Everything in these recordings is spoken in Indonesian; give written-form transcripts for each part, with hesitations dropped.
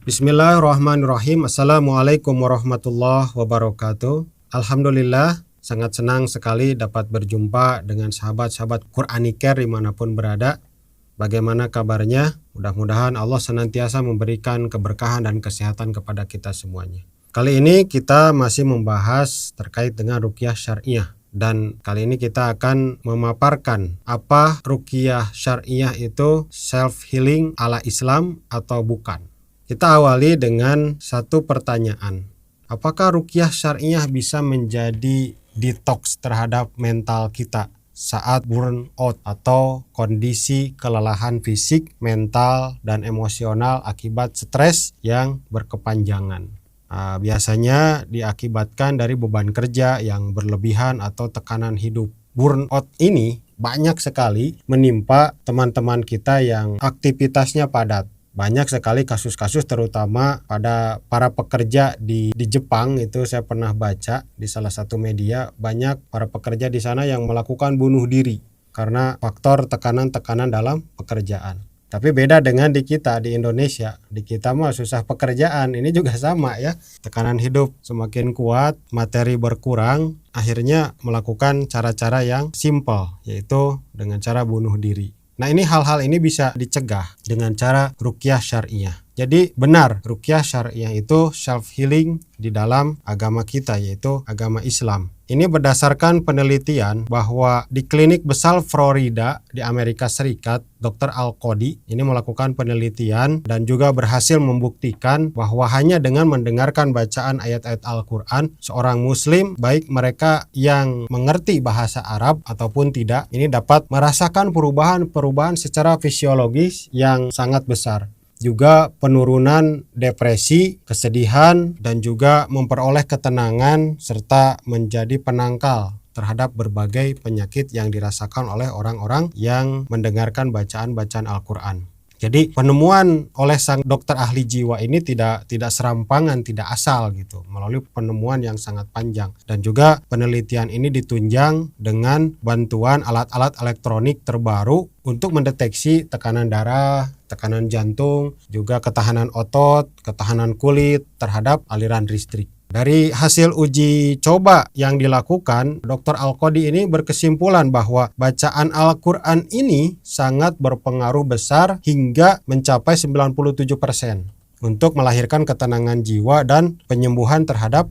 Bismillahirrahmanirrahim. Assalamualaikum warahmatullahi wabarakatuh. Alhamdulillah, sangat senang sekali dapat berjumpa dengan sahabat-sahabat Quraniker dimanapun berada. Bagaimana kabarnya? Mudah-mudahan Allah senantiasa memberikan keberkahan dan kesehatan kepada kita semuanya. Kali ini kita masih membahas terkait dengan ruqyah syariah. Dan kali ini kita akan memaparkan apa ruqyah syariah itu self-healing ala Islam atau bukan. Kita awali dengan satu pertanyaan. Apakah ruqyah syariah bisa menjadi detox terhadap mental kita saat burnout atau kondisi kelelahan fisik, mental, dan emosional akibat stres yang berkepanjangan? Biasanya diakibatkan dari beban kerja yang berlebihan atau tekanan hidup. Burnout ini banyak sekali menimpa teman-teman kita yang aktivitasnya padat. Banyak sekali kasus-kasus terutama pada para pekerja di Jepang. Itu saya pernah baca di salah satu media, banyak para pekerja di sana yang melakukan bunuh diri karena faktor tekanan-tekanan dalam pekerjaan. Tapi beda dengan di kita di Indonesia. Di kita mah susah pekerjaan, ini juga sama ya. Tekanan hidup semakin kuat, materi berkurang, akhirnya melakukan cara-cara yang simple, yaitu dengan cara bunuh diri. Nah, ini hal-hal ini bisa dicegah dengan cara ruqyah syariah. Jadi benar, ruqyah syariah itu self-healing di dalam agama kita, yaitu agama Islam. Ini berdasarkan penelitian bahwa di klinik besar Florida di Amerika Serikat, Dr. Al-Qadi ini melakukan penelitian dan juga berhasil membuktikan bahwa hanya dengan mendengarkan bacaan ayat-ayat Al-Quran, seorang muslim, baik mereka yang mengerti bahasa Arab ataupun tidak, ini dapat merasakan perubahan-perubahan secara fisiologis yang sangat besar. Juga penurunan depresi, kesedihan, dan juga memperoleh ketenangan serta menjadi penangkal terhadap berbagai penyakit yang dirasakan oleh orang-orang yang mendengarkan bacaan-bacaan Al-Quran. Jadi penemuan oleh sang dokter ahli jiwa ini tidak serampangan, tidak asal gitu, melalui penemuan yang sangat panjang. Dan juga penelitian ini ditunjang dengan bantuan alat-alat elektronik terbaru untuk mendeteksi tekanan darah, tekanan jantung, juga ketahanan otot, ketahanan kulit terhadap aliran listrik. Dari hasil uji coba yang dilakukan, Dr. Al-Qadi ini berkesimpulan bahwa bacaan Al-Quran ini sangat berpengaruh besar hingga mencapai 97% untuk melahirkan ketenangan jiwa dan penyembuhan terhadap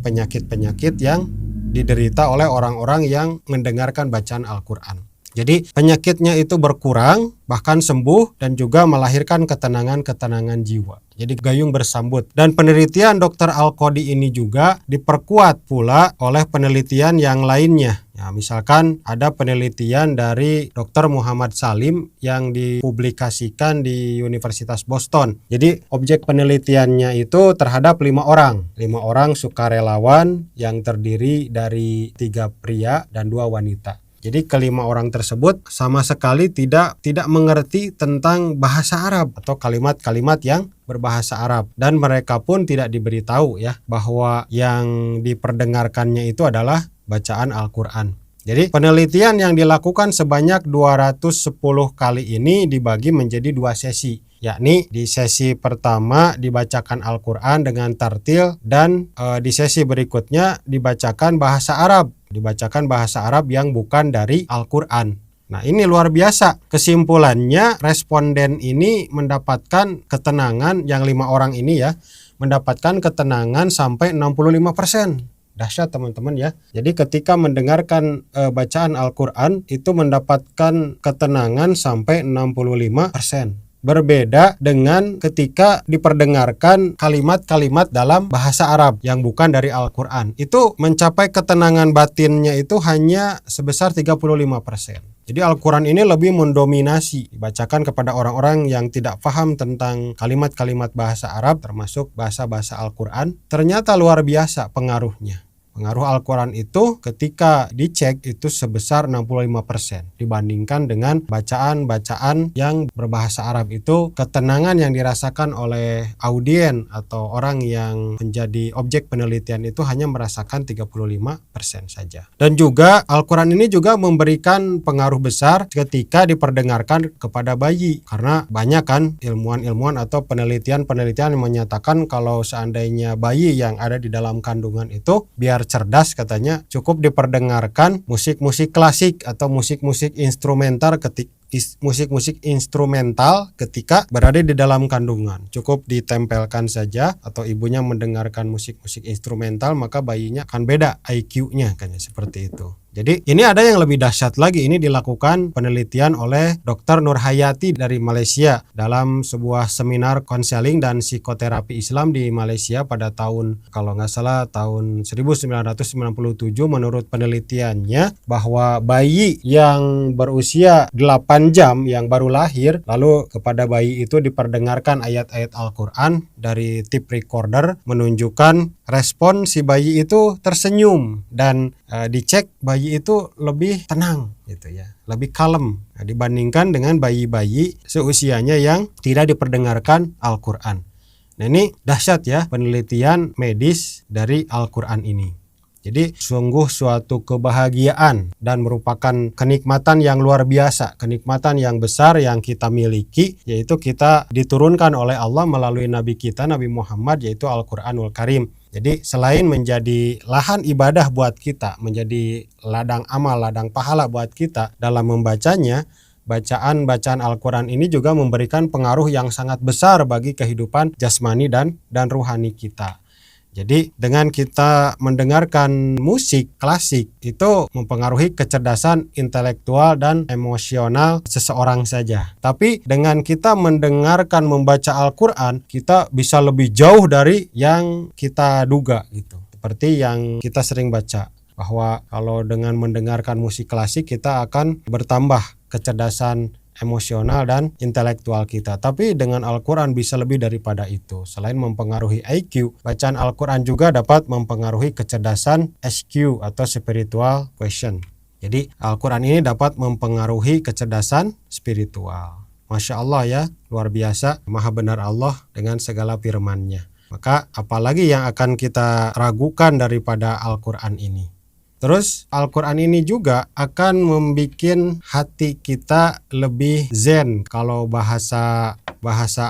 penyakit-penyakit yang diderita oleh orang-orang yang mendengarkan bacaan Al-Quran. Jadi penyakitnya itu berkurang, bahkan sembuh, dan juga melahirkan ketenangan-ketenangan jiwa. Jadi gayung bersambut. Dan penelitian Dr. Al-Qadi ini juga diperkuat pula oleh penelitian yang lainnya. Ya, misalkan ada penelitian dari Dr. Muhammad Salim yang dipublikasikan di Universitas Boston. Jadi objek penelitiannya itu terhadap 5 orang. 5 orang sukarelawan yang terdiri dari 3 pria dan 2 wanita. Jadi kelima orang tersebut sama sekali tidak mengerti tentang bahasa Arab atau kalimat-kalimat yang berbahasa Arab, dan mereka pun tidak diberitahu ya bahwa yang diperdengarkannya itu adalah bacaan Al-Quran. Jadi penelitian yang dilakukan sebanyak 210 kali ini dibagi menjadi 2 sesi. Yakni di sesi pertama dibacakan Al-Quran dengan tartil, dan di sesi berikutnya dibacakan bahasa Arab yang bukan dari Al-Quran. Nah, ini luar biasa. Kesimpulannya, responden ini mendapatkan ketenangan, yang 5 orang ini ya, mendapatkan ketenangan sampai 65%. Dahsyat teman-teman ya. Jadi ketika mendengarkan bacaan Al-Quran itu mendapatkan ketenangan sampai 65%. Berbeda dengan ketika diperdengarkan kalimat-kalimat dalam bahasa Arab yang bukan dari Al-Quran. Itu mencapai ketenangan batinnya itu hanya sebesar 35%. Jadi Al-Quran ini lebih mendominasi, dibacakan kepada orang-orang yang tidak paham tentang kalimat-kalimat bahasa Arab, termasuk bahasa-bahasa Al-Quran. Ternyata luar biasa pengaruhnya. Pengaruh Al-Quran itu ketika dicek itu sebesar 65% dibandingkan dengan bacaan-bacaan yang berbahasa Arab. Itu ketenangan yang dirasakan oleh audien atau orang yang menjadi objek penelitian itu hanya merasakan 35% saja. Dan juga Al-Quran ini juga memberikan pengaruh besar ketika diperdengarkan kepada bayi, karena banyak kan ilmuwan-ilmuwan atau penelitian-penelitian yang menyatakan kalau seandainya bayi yang ada di dalam kandungan itu biar cerdas, katanya cukup diperdengarkan musik-musik klasik atau musik-musik instrumental ketika berada di dalam kandungan. Cukup ditempelkan saja atau ibunya mendengarkan musik-musik instrumental, maka bayinya akan beda IQ-nya, kayaknya seperti itu. Jadi ini ada yang lebih dahsyat lagi. Ini dilakukan penelitian oleh Dr. Nurhayati dari Malaysia dalam sebuah seminar konseling dan psikoterapi Islam di Malaysia pada tahun, kalau nggak salah, tahun 1997. Menurut penelitiannya bahwa bayi yang berusia 8 jam yang baru lahir, lalu kepada bayi itu diperdengarkan ayat-ayat Al-Quran dari tape recorder, menunjukkan respon si bayi itu tersenyum, dan dicek bayi itu lebih tenang gitu ya, lebih kalem dibandingkan dengan bayi-bayi seusianya yang tidak diperdengarkan Al-Quran. Nah, ini dahsyat ya penelitian medis dari Al-Quran ini. Jadi sungguh suatu kebahagiaan dan merupakan kenikmatan yang luar biasa, kenikmatan yang besar yang kita miliki, yaitu kita diturunkan oleh Allah melalui Nabi kita, Nabi Muhammad, yaitu Al-Quranul Karim. Jadi selain menjadi lahan ibadah buat kita, menjadi ladang amal, ladang pahala buat kita dalam membacanya, bacaan-bacaan Al-Quran ini juga memberikan pengaruh yang sangat besar bagi kehidupan jasmani dan ruhani kita. Jadi dengan kita mendengarkan musik klasik itu mempengaruhi kecerdasan intelektual dan emosional seseorang saja. Tapi dengan kita mendengarkan membaca Al-Quran, kita bisa lebih jauh dari yang kita duga gitu. Seperti yang kita sering baca, bahwa kalau dengan mendengarkan musik klasik kita akan bertambah kecerdasan emosional dan intelektual kita. Tapi dengan Al-Quran bisa lebih daripada itu. Selain mempengaruhi IQ, bacaan Al-Quran juga dapat mempengaruhi kecerdasan SQ atau spiritual quotient. Jadi Al-Quran ini dapat mempengaruhi kecerdasan spiritual. Masya Allah ya, luar biasa, maha benar Allah dengan segala firman-Nya. Maka apalagi yang akan kita ragukan daripada Al-Quran ini. Terus Al-Quran ini juga akan membuat hati kita lebih zen. Kalau bahasa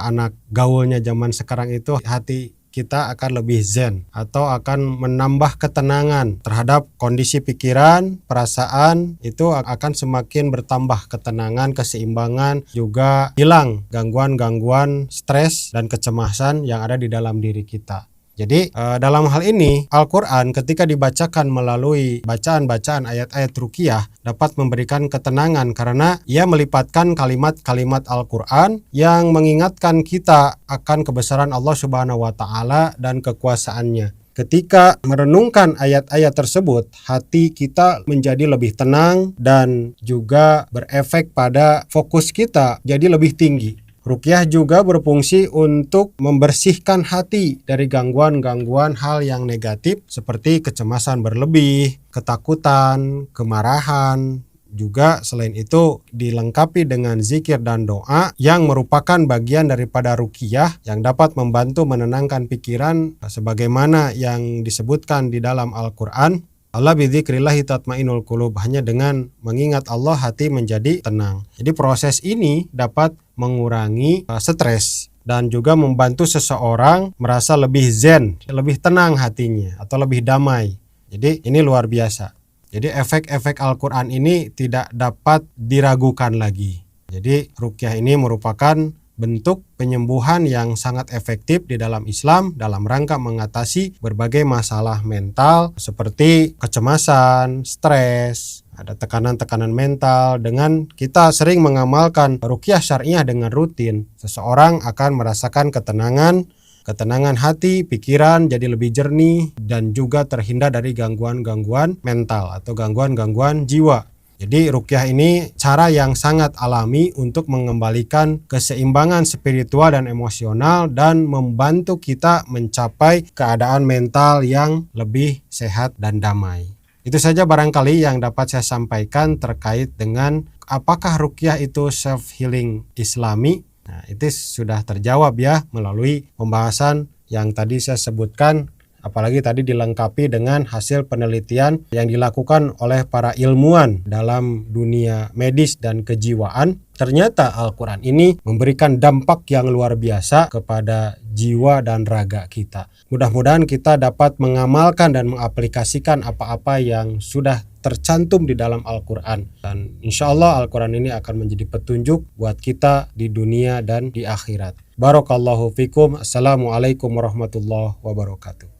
anak gaulnya zaman sekarang itu, hati kita akan lebih zen atau akan menambah ketenangan terhadap kondisi pikiran, perasaan, itu akan semakin bertambah ketenangan, keseimbangan, juga hilang gangguan-gangguan stres dan kecemasan yang ada di dalam diri kita. Jadi dalam hal ini Al-Quran ketika dibacakan melalui bacaan-bacaan ayat-ayat ruqyah dapat memberikan ketenangan karena ia melipatkan kalimat-kalimat Al-Quran yang mengingatkan kita akan kebesaran Allah Subhanahu wa Ta'ala dan kekuasaannya. Ketika merenungkan ayat-ayat tersebut, hati kita menjadi lebih tenang dan juga berefek pada fokus kita jadi lebih tinggi. Ruqyah juga berfungsi untuk membersihkan hati dari gangguan-gangguan hal yang negatif seperti kecemasan berlebih, ketakutan, kemarahan. Juga selain itu dilengkapi dengan zikir dan doa yang merupakan bagian daripada ruqyah yang dapat membantu menenangkan pikiran sebagaimana yang disebutkan di dalam Al-Quran. Allah bidzikrillahi tatmainul qulub, hanya dengan mengingat Allah hati menjadi tenang. Jadi proses ini dapat mengurangi stres dan juga membantu seseorang merasa lebih zen, lebih tenang hatinya atau lebih damai. Jadi ini luar biasa. Jadi efek-efek Al-Quran ini tidak dapat diragukan lagi. Jadi ruqyah ini merupakan bentuk penyembuhan yang sangat efektif di dalam Islam dalam rangka mengatasi berbagai masalah mental seperti kecemasan, stres, ada tekanan-tekanan mental. Dengan kita sering mengamalkan ruqyah syariah dengan rutin, seseorang akan merasakan ketenangan hati, pikiran jadi lebih jernih dan juga terhindar dari gangguan-gangguan mental atau gangguan-gangguan jiwa. Jadi ruqyah ini cara yang sangat alami untuk mengembalikan keseimbangan spiritual dan emosional dan membantu kita mencapai keadaan mental yang lebih sehat dan damai. Itu saja barangkali yang dapat saya sampaikan terkait dengan apakah ruqyah itu self healing Islami. Nah, itu sudah terjawab ya melalui pembahasan yang tadi saya sebutkan. Apalagi tadi dilengkapi dengan hasil penelitian yang dilakukan oleh para ilmuwan dalam dunia medis dan kejiwaan. Ternyata Al-Quran ini memberikan dampak yang luar biasa kepada jiwa dan raga kita. Mudah-mudahan kita dapat mengamalkan dan mengaplikasikan apa-apa yang sudah tercantum di dalam Al-Quran. Dan insya Allah Al-Quran ini akan menjadi petunjuk buat kita di dunia dan di akhirat. Barakallahu fikum. Assalamualaikum warahmatullahi wabarakatuh.